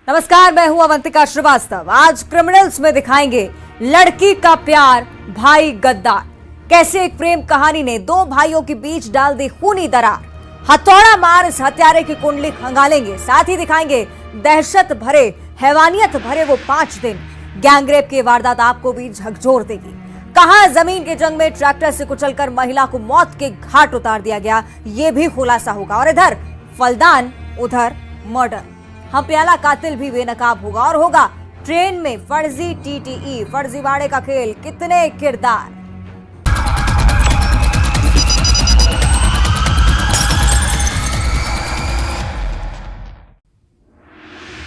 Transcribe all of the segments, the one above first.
नमस्कार, मैं हूं अवंतिका श्रीवास्तव। आज क्रिमिनल्स में दिखाएंगे लड़की का प्यार भाई गद्दार। कैसे एक प्रेम कहानी ने दो भाइयों के बीच डाल दी खूनी दरार। हथौड़ा मार इस हत्यारे की कुंडली खंगालेंगे। साथ ही दिखाएंगे दहशत भरे, हैवानियत भरे वो 5 दिन। गैंगरेप की वारदात आपको भी झकझोर देगी। कहां जमीन के जंग में ट्रैक्टर से कुचलकर महिला को मौत के घाट उतार दिया गया, ये भी खुलासा होगा। और इधर फलदान, उधर मर्डर। हम प्याला कातिल भी बेनकाब होगा और होगा ट्रेन में फर्जी टीटीई, फर्जीवाड़े का खेल। कितने किरदार।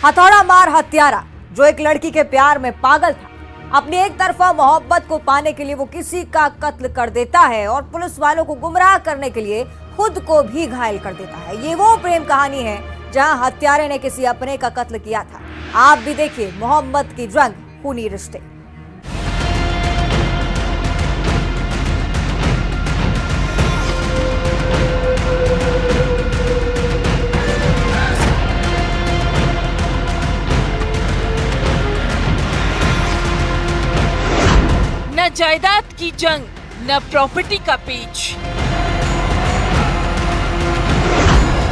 हथौड़ा मार हत्यारा जो एक लड़की के प्यार में पागल था, अपनी एक तरफा मोहब्बत को पाने के लिए वो किसी का कत्ल कर देता है और पुलिस वालों को गुमराह करने के लिए खुद को भी घायल कर देता है। ये वो प्रेम कहानी है जहां हत्यारे ने किसी अपने का कत्ल किया था। आप भी देखिए मोहब्बत की जंग, खूनी रिश्ते। न जायदाद की जंग, न प्रॉपर्टी का पेच,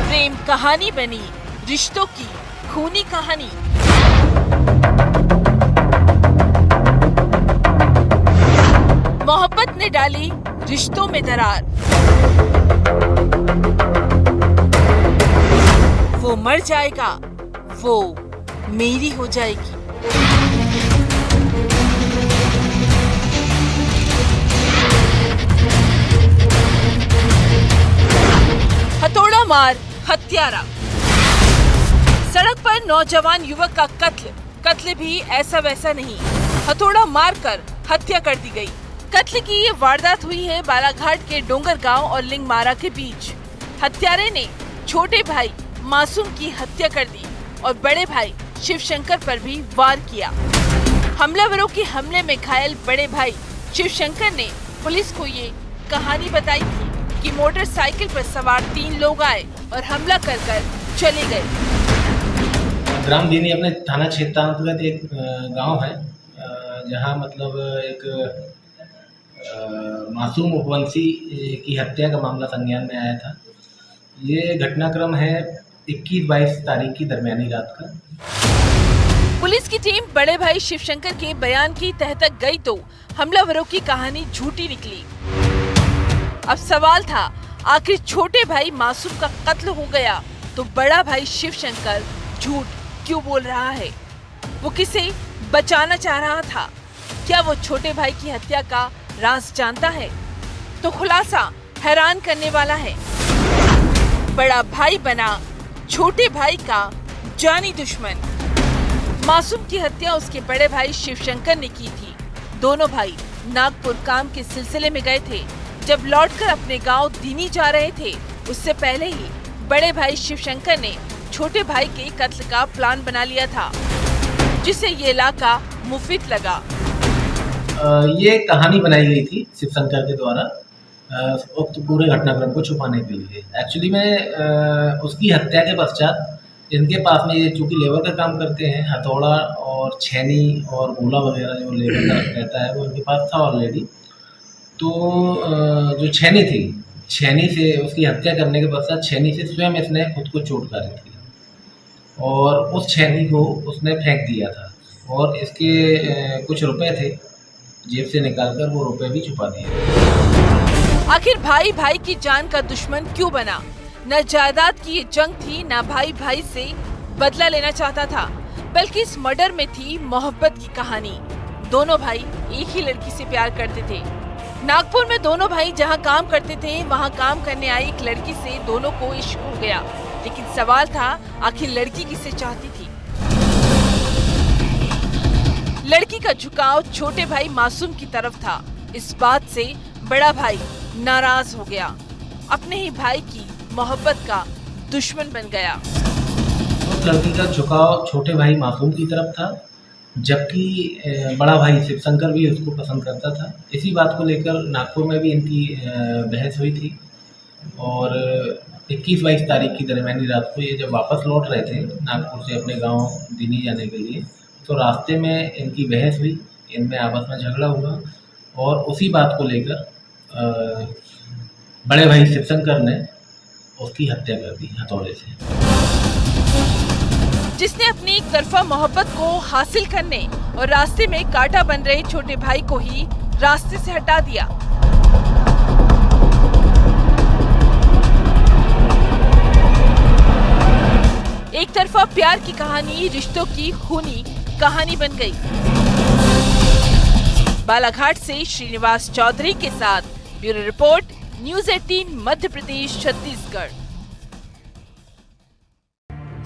प्रेम कहानी बनी रिश्तों की खूनी कहानी। मोहब्बत ने डाली रिश्तों में दरार। वो मर जाएगा, वो मेरी हो जाएगी। हथौड़ा मार हत्यारा। सड़क पर नौजवान युवक का कत्ल भी ऐसा वैसा नहीं, हथौड़ा मारकर हत्या कर दी गई। कत्ल की ये वारदात हुई है बालाघाट के डोंगर गांव और लिंगमारा के बीच। हत्यारे ने छोटे भाई मासूम की हत्या कर दी और बड़े भाई शिवशंकर पर भी वार किया। हमलावरों के हमले में घायल बड़े भाई शिवशंकर ने पुलिस को ये कहानी बताई थी कि मोटरसाइकिल पर सवार 3 लोग आए और हमला कर चले गए। ग्राम दीनी अपने थाना क्षेत्र अंतर्गत एक गांव है जहां मतलब एक मासूम उपवंशी की हत्या का मामला संज्ञान में आया था। ये घटनाक्रम है 21-22 तारीख की दरमियानी रात का। पुलिस की टीम बड़े भाई शिवशंकर के बयान की तह तक गई तो हमलावरों की कहानी झूठी निकली। अब सवाल था, आखिर छोटे भाई मासूम का कत्ल हो गया तो बड़ा भाई शिवशंकर झूठ क्यों बोल रहा है? वो किसे बचाना चाह रहा था? क्या वो छोटे भाई की हत्या का राज जानता है? तो खुलासा हैरान करने वाला है। बड़ा भाई बना छोटे भाई का जानी दुश्मन। मासूम की हत्या उसके बड़े भाई शिवशंकर ने की थी। दोनों भाई नागपुर काम के सिलसिले में गए थे। जब लौटकर अपने गांव दीनी जा रहे थे, उससे पहले ही बड़े भाई शिवशंकर ने छोटे भाई के कत्ल का प्लान बना लिया था, जिसे ये इलाका मुफीद लगा। ये कहानी बनाई गई थी शिवशंकर के द्वारा उक्त पूरे घटनाक्रम को छुपाने के लिए। एक्चुअली में उसकी हत्या के पश्चात इनके पास में ये चूंकि लेबर का काम करते हैं, हथौड़ा और छेनी और गोला वगैरह जो लेबर का रहता है वो इनके पास था ऑलरेडी। तो जो छेनी थी, छेनी से उसकी हत्या करने के पश्चात छेनी से स्वयं इसने खुद को चोट करी थी और उस छेनी को उसने फेंक दिया था और इसके कुछ रुपए थे, जेब से निकालकर वो रुपए भी छुपा दिए। आखिर भाई भाई की जान का दुश्मन क्यों बना? न जायदाद की ये जंग थी, न भाई भाई से बदला लेना चाहता था, बल्कि इस मर्डर में थी मोहब्बत की कहानी। दोनों भाई एक ही लड़की से प्यार करते थे। नागपुर में दोनों भाई जहां काम करते थे, वहां काम करने आई एक लड़की से दोनों को इश्क हो गया। लेकिन सवाल था, आखिर लड़की किसे चाहती थी? लड़की का झुकाव छोटे भाई मासूम की तरफ था। इस बात से बड़ा भाई नाराज हो गया, अपने ही भाई की मोहब्बत का दुश्मन बन गया। उस लड़की का झुकाव छोटे भाई मासूम की तरफ था, जबकि बड़ा भाई शिवशंकर भी उसको पसंद करता था। इसी बात को लेकर नागपुर में भी इनकी बहस हुई थी और 21-22 तारीख की दरमियानी रात को ये जब वापस लौट रहे थे नागपुर से अपने गांव दिल्ली जाने के लिए, तो रास्ते में इनकी बहस हुई, इनमें आपस में झगड़ा हुआ और उसी बात को लेकर बड़े भाई शिवशंकर ने उसकी हत्या कर दी हथौड़े से। जिसने अपनी एक तरफा मोहब्बत को हासिल करने और रास्ते में कांटा बन रहे छोटे भाई को ही रास्ते से हटा दिया। एक तरफा प्यार की कहानी रिश्तों की खूनी कहानी बन गई। बालाघाट से श्रीनिवास चौधरी के साथ bureau report, news 18 Madhya Pradesh Chhattisgarh.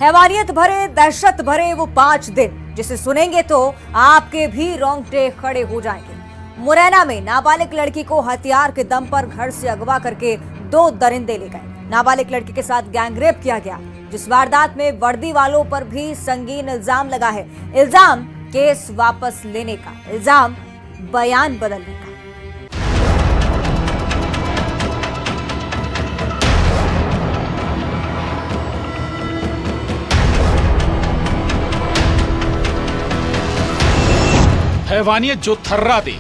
हैवानियत भरे, दहशत भरे वो 5 दिन जिसे सुनेंगे तो आपके भी रोंगटे खड़े हो जाएंगे। मुरैना में नाबालिग लड़की को हथियार के दम पर घर से अगवा करके 2 दरिंदे ले गए। नाबालिग लड़की के साथ गैंगरेप किया गया, जिस वारदात में वर्दी वालों पर भी संगीन इल्जाम लगा है। इल्जाम केस वापस लेने का, इल्जाम बयान बदलने का। हैवानियत जो थर्रा दे,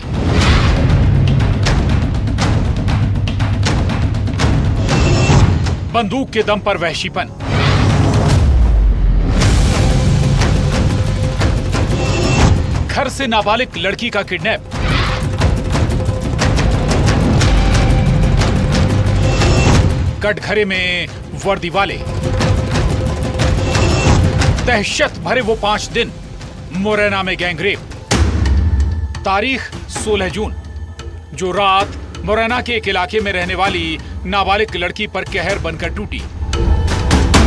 बंदूक के दम पर वहशीपन, घर से नाबालिग लड़की का किडनैप, कटघरे में वर्दी वाले, दहशत भरे वो 5 दिन, मुरैना में गैंगरेप। तारीख 16 जून, जो रात मुरैना के एक इलाके में रहने वाली नाबालिग लड़की पर कहर बनकर टूटी।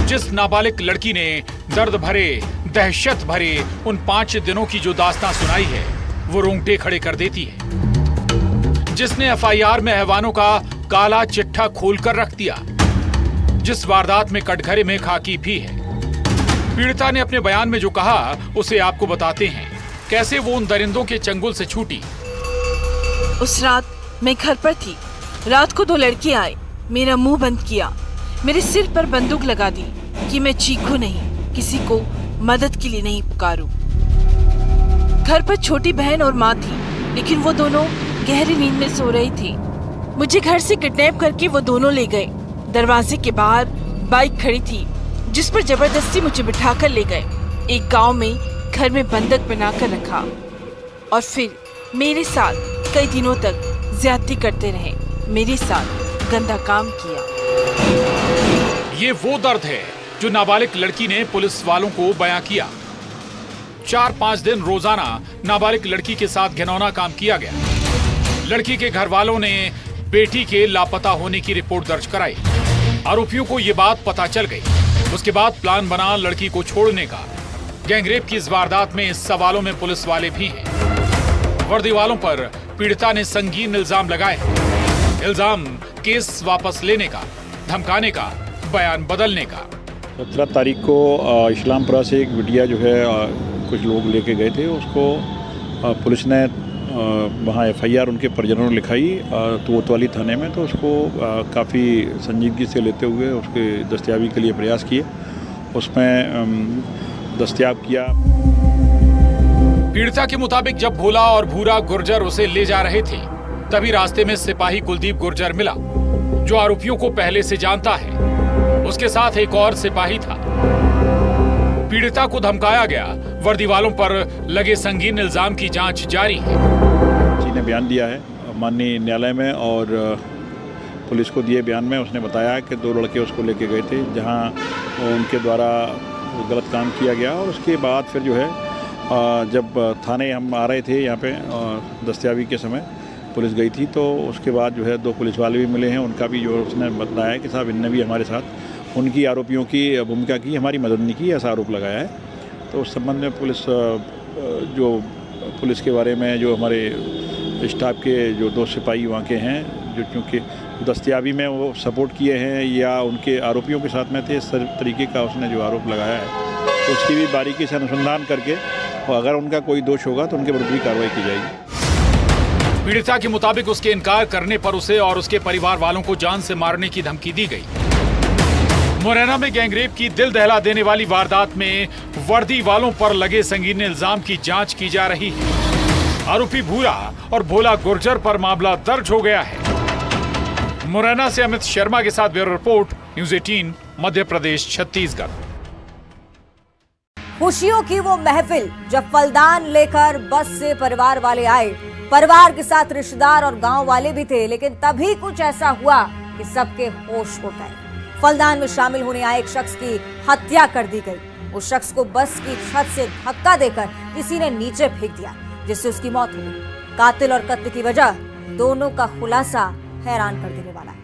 जिस नाबालिग लड़की ने दर्द भरे, दहशत भरे उन 5 दिनों की जो दास्तां सुनाई है, वो रोंगटे खड़े कर देती है। जिसने एफआईआर में हैवानों का काला चिट्ठा खोलकर रख दिया, जिस वारदात में कटघरे में खाकी भी है। पीड़िता ने अपने बयान में जो कहा, उसे आपको बताते हैं कैसे वो उन दरिंदों के चंगुल से छूटी। उस रात मैं घर पर थी। रात को 2 लड़के आए, मेरा मुंह बंद किया, मेरे सिर पर बंदूक लगा दी कि मैं चीखूं नहीं, किसी को मदद के लिए नहीं पुकारूं। घर पर छोटी बहन और माँ थी, लेकिन वो दोनों गहरी नींद में सो रही थी। मुझे घर से किडनैप करके वो दोनों ले गए। दरवाजे के बाहर बाइक खड़ी थी, जिस पर जबरदस्ती मुझे बिठाकर ले गए। एक गांव में घर में बंधक बनाकर रखा और फिर मेरे साथ कई दिनों तक ज्यादती करते रहे, मेरे साथ गंदा काम किया। ये वो दर्द है जो नाबालिग लड़की ने पुलिस वालों को बयां किया। 4-5 दिन रोजाना नाबालिग लड़की के साथ घिनौना काम किया गया। लड़की के घर वालों ने बेटी के लापता होने की रिपोर्ट दर्ज कराई। आरोपियों को ये बात पता चल गई। उसके बाद प्लान बना लड़की को छोड़ने का। गैंगरेप की इस वारदात में सवालों में पुलिस वाले भी हैं। वर्दी वालों पर पीड़िता ने संगीन इल्जाम लगाए। इल्जाम केस वापस लेने का, धमकाने का, बयान बदलने का। 17 तारीख को इस्लामपुरा से एक बिटिया जो है कुछ लोग लेके गए थे, उसको पुलिस ने वहाँ एफआईआर उनके परिजनों ने लिखाई कोतवाली थाने में। तो उसको काफ़ी संजीदगी से लेते हुए उसके दस्तयाबी के लिए प्रयास किए, उसमें दस्तयाब किया। पीड़िता के मुताबिक जब भोला और भूरा गुर्जर उसे ले जा रहे थे, तभी रास्ते में सिपाही कुलदीप गुर्जर मिला, जो आरोपियों को पहले से जानता है। उसके साथ एक और सिपाही था। पीड़िता को धमकाया गया। वर्दी वालों पर लगे संगीन इल्जाम की जांच जारी है। जी ने बयान दिया है माननीय न्यायालय में, और पुलिस को दिए बयान में उसने बताया कि 2 लड़के उसको लेके गए थे, जहां उनके द्वारा गलत काम किया गया। और उसके बाद फिर जो है जब थाने हम आ रहे थे यहाँ पे दस्तयाबी के समय पुलिस गई थी, तो उसके बाद जो है 2 पुलिस वाले भी मिले हैं। उनका भी जो उसने बताया कि साहब इनने भी हमारे साथ उनकी आरोपियों की भूमिका की, हमारी मदद नहीं की, ऐसा आरोप लगाया है। तो उस संबंध में पुलिस के बारे में जो हमारे स्टाफ के जो 2 सिपाही वहाँ के हैं, जो चूँकि दस्तयाबी में वो सपोर्ट किए हैं या उनके आरोपियों के साथ में थे, इस तरीके का उसने जो आरोप लगाया है, तो उसकी भी बारीकी से अनुसंधान करके, और अगर उनका कोई दोष होगा तो उनके विरुद्ध भी कार्रवाई की जाएगी। पीड़िता के मुताबिक उसके इनकार करने पर उसे और उसके परिवार वालों को जान से मारने की धमकी दी गई। मुरैना में गैंगरेप की दिल दहला देने वाली वारदात में वर्दी वालों पर लगे संगीन इल्जाम की जांच की जा रही है। आरोपी भूरा और भोला गुर्जर पर मामला दर्ज हो गया है। मुरैना से अमित शर्मा के साथ bureau report, news 18, Madhya Pradesh, Chhattisgarh. खुशियों की वो महफिल जब फलदान लेकर बस से परिवार वाले आए। परिवार के साथ रिश्तेदार और गांव वाले भी थे, लेकिन तभी कुछ ऐसा हुआ कि सबके होश उड़ गए। फलदान में शामिल होने आए एक शख्स की हत्या कर दी गई। उस शख्स को बस की छत से धक्का देकर किसी ने नीचे फेंक दिया, जिससे उसकी मौत हो गई। कातिल और कत्ल की वजह दोनों का खुलासा हैरान कर देने वाला है।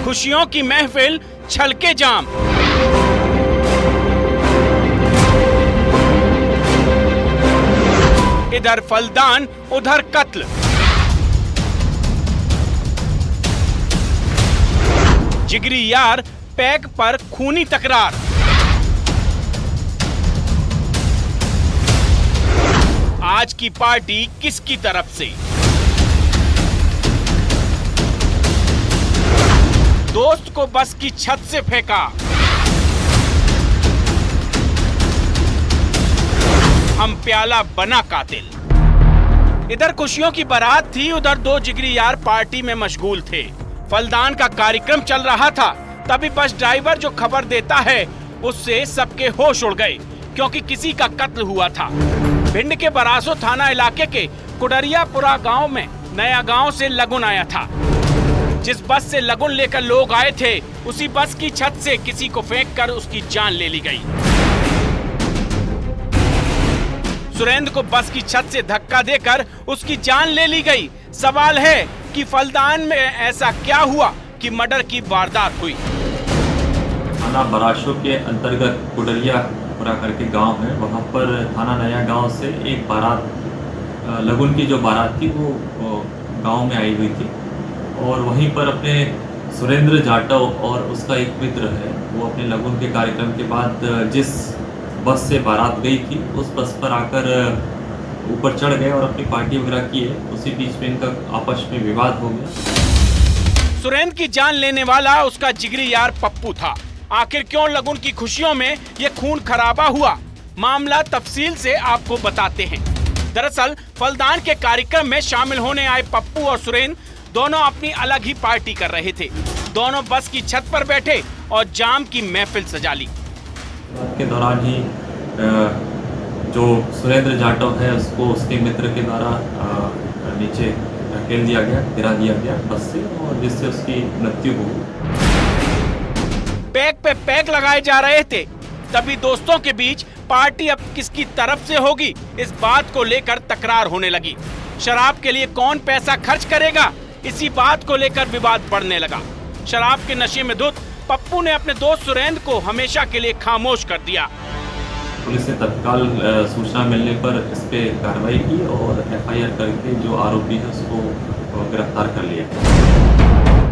खुशियों की महफिल छलके जाम। इधर फलदान, उधर कत्ल। जिगरी यार, पैक पर खूनी तकरार। आज की पार्टी किसकी तरफ से? दोस्त को बस की छत से फेंका। हम प्याला बना कातिल। इधर खुशियों की बारात थी, उधर दो जिगरी यार पार्टी में मशगूल थे। फलदान का कार्यक्रम चल रहा था, तभी बस ड्राइवर जो खबर देता है उससे सबके होश उड़ गए, क्योंकि किसी का कत्ल हुआ था। भिंड के बरासो थाना इलाके के कुडरियापुरा गांव में नया गांव से लगुन आया था। जिस बस से लगुन लेकर लोग आए थे, उसी बस की छत से किसी को फेंककर उसकी जान ले ली गई। सुरेंद्र को बस की छत से धक्का देकर उसकी जान ले ली गई। सवाल है कि फलदान में ऐसा क्या हुआ कि मर्डर की वारदात हुई। थाना बरासो के अंतर्गत कुडरियापुरा करके गांव है, वहां पर थाना नया गांव से एक बारात, लगुन की जो बारात थी वो गांव में आई हुई थी। और वहीं पर अपने सुरेंद्र जाटव और उसका एक मित्र है, वो अपने लगुन के कार्यक्रम के बाद जिस बस से बारात गई थी उस बस पर आकर ऊपर चढ़ गए और अपनी पार्टी वगैरह की है। उसी बीच में इनका आपस में विवाद हो गया। सुरेंद्र की जान लेने वाला उसका जिगरी यार पप्पू था। आखिर क्यों लगुन की खुशियों में ये खून खराबा हुआ, मामला तफसील से आपको बताते हैं। दरअसल फलदान के कार्यक्रम में शामिल होने आए पप्पू और सुरेंद्र दोनों अपनी अलग ही पार्टी कर रहे थे। दोनों बस की छत पर बैठे और जाम की महफिल सजा ली। के दौरान ही जो सुरेंद्र जाटव है उसको उसके मित्र के द्वारा नीचे धकेल दिया गया, गिरा दिया गया बस से, और जिससे उसकी मृत्यु हो गई। पैक पे पैक लगाए जा रहे थे, तभी दोस्तों के बीच पार्टी अब किसकी तरफ से होगी, इस बात को लेकर तकरार होने लगी। शराब के लिए कौन पैसा खर्च करेगा, इसी बात को लेकर विवाद बढ़ने लगा। शराब के नशे में धुत पप्पू ने अपने दोस्त सुरेंद्र को हमेशा के लिए खामोश कर दिया। पुलिस ने तत्काल सूचना मिलने पर इस पे कार्रवाई की और एफआईआर करके जो आरोपी है उसको गिरफ्तार कर लिया।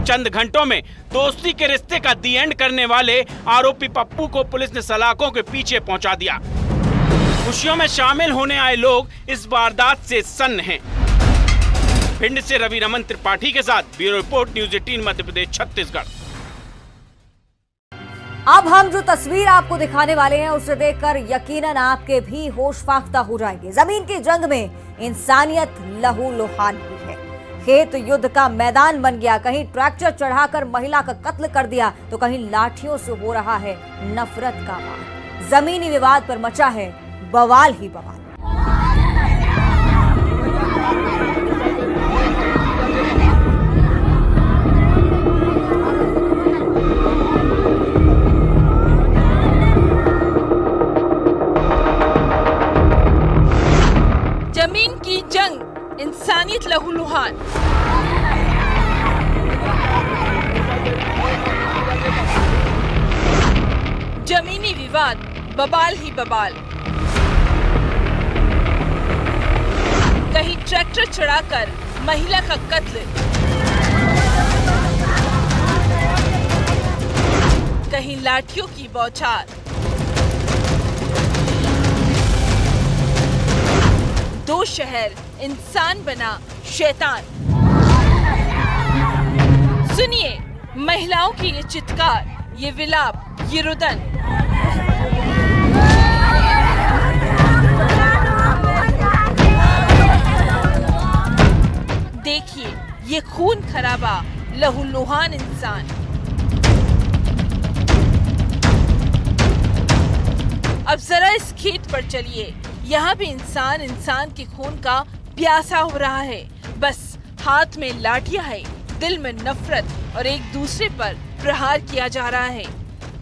चंद घंटों में दोस्ती के रिश्ते का दी एंड करने वाले आरोपी पप्पू को पुलिस ने सलाखों के पीछे पहुंचा दिया। खुशियों में शामिल होने आए लोग इस वारदात से सन्न हैं। भिंड से रवि रमन त्रिपाठी के साथ bureau report, news 18, Madhya Pradesh, Chhattisgarh. अब हम जो तस्वीर आपको दिखाने वाले हैं उसे देखकर यकीनन आपके भी होश फाख्ता हो जाएंगे। जमीन की जंग में इंसानियत लहूलुहान हुई है। खेत युद्ध का मैदान बन गया। कहीं ट्रैक्टर चढ़ाकर महिला का कत्ल कर दिया, तो कहीं लाठियों से हो रहा है नफरत का वार। जमीनी विवाद पर मचा है बवाल ही बवाल। जमीन की जंग, इंसानियत लहूलुहान। जमीनी विवाद, बवाल ही बवाल। कहीं ट्रैक्टर चढ़ाकर महिला का कत्ल, कहीं लाठियों की बौछार। दो शहर, इंसान बना शैतान। सुनिए महिलाओं की ये चित्कार, ये विलाप, ये रुदन। देखिए ये खून खराबा, लहूलुहान इंसान। अब जरा इस खेत पर चलिए, यहाँ भी इंसान इंसान के खून का प्यासा हो रहा है। बस हाथ में लाठियां है, दिल में नफरत और एक दूसरे पर प्रहार किया जा रहा है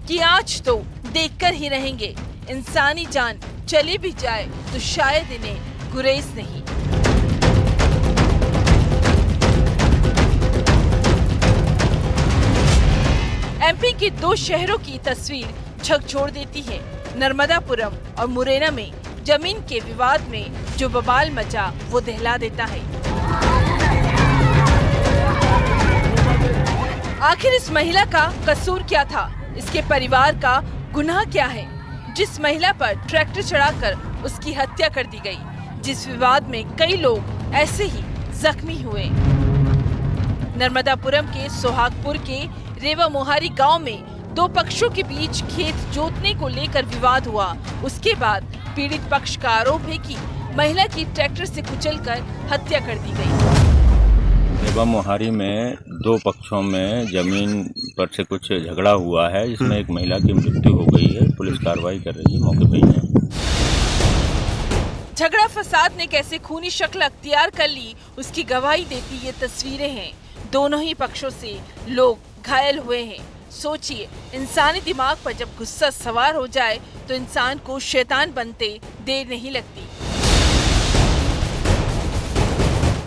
कि आज तो देखकर ही रहेंगे। इंसानी जान चली भी जाए तो शायद इन्हें गुरेज नहीं। एमपी के दो शहरों की तस्वीर झकझोर देती है। नर्मदापुरम और मुरैना में जमीन के विवाद में जो बवाल मचा वो दहला देता है। आखिर इस महिला का कसूर क्या था? इसके परिवार का गुनाह क्या है? जिस महिला पर ट्रैक्टर चढ़ाकर उसकी हत्या कर दी गई, जिस विवाद में कई लोग ऐसे ही जख्मी हुए। नर्मदापुरम के सोहागपुर के रेवा मोहारी गांव में दो पक्षों के बीच खेत जोतने को लेकर विवाद हुआ। उसके बाद पीड़ित पक्ष का आरोप है कि महिला की ट्रैक्टर से कुचलकर हत्या कर दी गई। रेवा मोहारी में दो पक्षों में जमीन पर से कुछ झगड़ा हुआ है, जिसमें एक महिला की मृत्यु हो गई है। पुलिस कार्रवाई कर रही है, मौके पर ही है। झगड़ा फसाद ने कैसे खूनी शक्ल अख्तियार कर ली, उसकी गवाही देती ये तस्वीरें हैं। दोनों ही पक्षों से लोग घायल हुए हैं। सोचिए, इंसानी दिमाग पर जब गुस्सा सवार हो जाए तो इंसान को शैतान बनते देर नहीं लगती।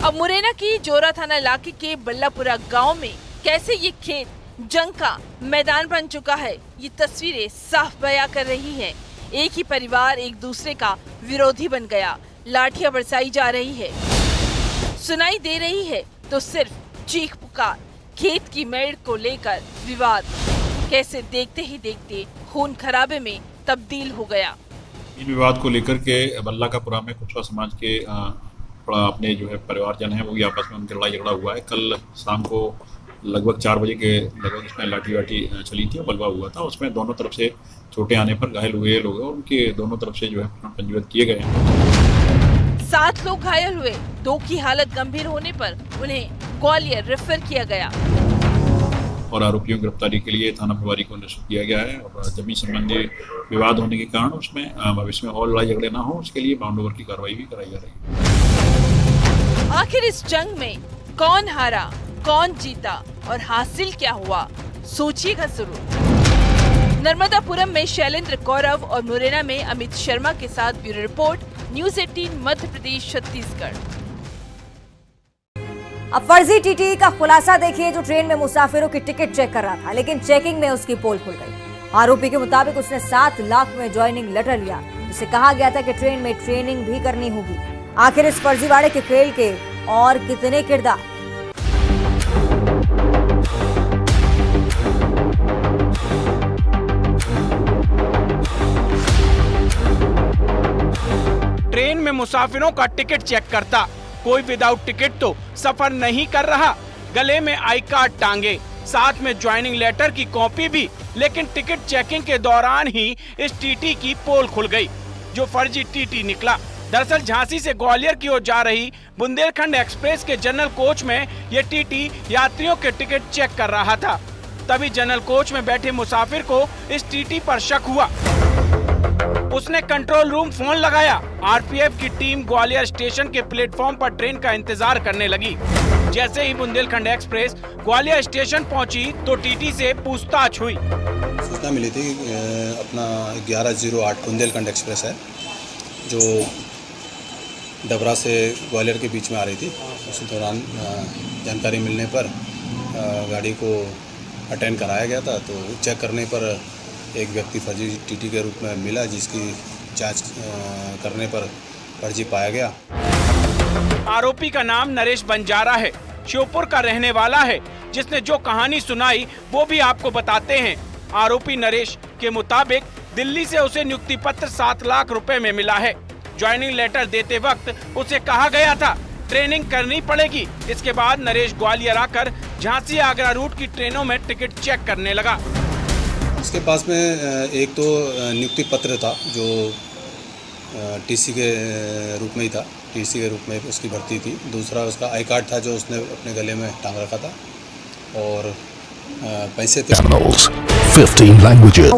अब मुरैना की जोरा थाना इलाके के बल्लापुरा गांव में कैसे ये खेत जंग का मैदान बन चुका है, ये तस्वीरें साफ बयां कर रही हैं। एक ही परिवार एक दूसरे का विरोधी बन गया। लाठियां बरसाई जा रही है, सुनाई दे रही है तो सिर्फ चीख पुकार। खेत की मेड़ को लेकर विवाद कैसे देखते ही देखते खून खराबे में तब्दील हो गया। इन विवाद को लेकर के बल्लापुरा में कुशवा समाज के अपने जो है परिवारजन है, वो भी आपस में उनकी लड़ाई झगड़ा हुआ है। कल शाम को लगभग 4 बजे के लगभग इसमें लाठी वाठी चली थी और बलवा हुआ था। उसमें दोनों तरफ से चोटें आने पर घायल हुए लोग और उनके दोनों तरफ से जो है पंजीबद्ध किए गए हैं। 7 लोग घायल हुए, 2 की हालत गंभीर होने पर उन्हें ग्वालियर रेफर किया गया और आरोपियों की गिरफ्तारी के लिए थाना प्रभारी को नियुक्त किया गया है। और जमीन संबंधी विवाद होने के कारण उसमें भविष्य में और लड़ाई झगड़े ना हो, उसके लिए बाउंड ओवर की कार्रवाई भी कराई जा रही है। आखिर इस जंग में कौन हारा, कौन जीता और हासिल क्या हुआ, सोचिएगा जरूर। नर्मदापुरम में शैलेंद्र कौरव और मुरैना में अमित शर्मा के साथ bureau report, news 18 Madhya Pradesh Chhattisgarh. अब फर्जी टीटी का खुलासा देखिए, जो ट्रेन में मुसाफिरों की टिकट चेक कर रहा था, लेकिन चेकिंग में उसकी पोल खुल गई। आरोपी के मुताबिक उसने 7 लाख में ज्वाइनिंग लेटर लिया, जिसे कहा गया था कि ट्रेन में ट्रेनिंग भी करनी होगी। आखिर इस फर्जीवाड़े के खेल के और कितने किरदार? ट्रेन में मुसाफिरों का टिकट चेक करता, कोई विदाउट टिकट तो सफर नहीं कर रहा। गले में आई कार्ड टांगे, साथ में ज्वाइनिंग लेटर की कॉपी भी। लेकिन टिकट चेकिंग के दौरान ही इस टीटी की पोल खुल गई, जो फर्जी टीटी निकला। दरअसल झांसी से ग्वालियर की ओर जा रही बुंदेलखंड एक्सप्रेस के जनरल कोच में ये टीटी यात्रियों के टिकट चेक कर रहा था। तभी जनरल कोच में बैठे मुसाफिर को इस टीटी पर शक हुआ। उसने कंट्रोल रूम फोन लगाया। आरपीएफ की टीम ग्वालियर स्टेशन के प्लेटफॉर्म पर ट्रेन का इंतजार करने लगी। जैसे ही बुंदेलखंड एक्सप्रेस ग्वालियर स्टेशन पहुंची तो टीटी से पूछताछ हुई। सूचना मिली थी अपना 1108 बुंदेलखंड एक्सप्रेस है, जो डबरा से ग्वालियर के बीच में आ रही थी। उस दौरान जानकारी मिलने पर गाड़ी को अटेंड कराया गया था। तो चेक करने पर एक व्यक्ति फर्जी टीटी के रूप में मिला, जिसकी जांच करने पर फर्जी पाया गया। आरोपी का नाम नरेश बंजारा है, श्योपुर का रहने वाला है। जिसने जो कहानी सुनाई वो भी आपको बताते हैं। आरोपी नरेश के मुताबिक दिल्ली से उसे नियुक्ति पत्र 7 लाख रुपए में मिला है। ज्वाइनिंग लेटर देते वक्त उसे कहा गया था ट्रेनिंग करनी पड़ेगी। इसके बाद नरेश ग्वालियर आकर झांसी आगरा रूट की ट्रेनों में टिकट चेक करने लगा। उसके पास में एक तो नियुक्ति पत्र था जो टीसी के रूप में ही था, टीसी के रूप में उसकी भर्ती थी। दूसरा उसका आई कार्ड था जो उसने अपने गले में टांग रखा था और पैसे थे। 15 languages.